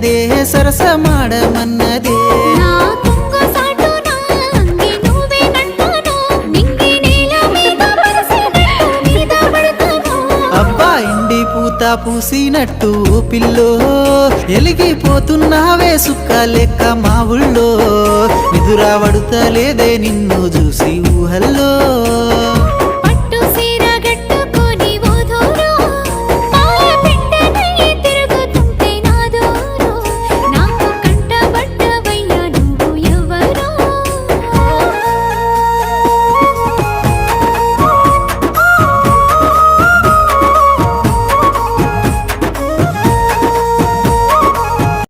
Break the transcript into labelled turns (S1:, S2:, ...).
S1: పెట్టినదే సరసమాడమన్నదే
S2: నా కొంగ సాటున అంగి నువ్వేనంటాను నింగి నేల మీద పరిసినట్టు మీద పడతాను
S1: అబ్బా ఇండి పూత పూసినట్టు పిల్లో ఎలిగిపోతున్నావే సుక్క లెక్క మా ఊళ్ళో నిదురా పడుతలేదే నిన్ను చూసి ఊహల్లో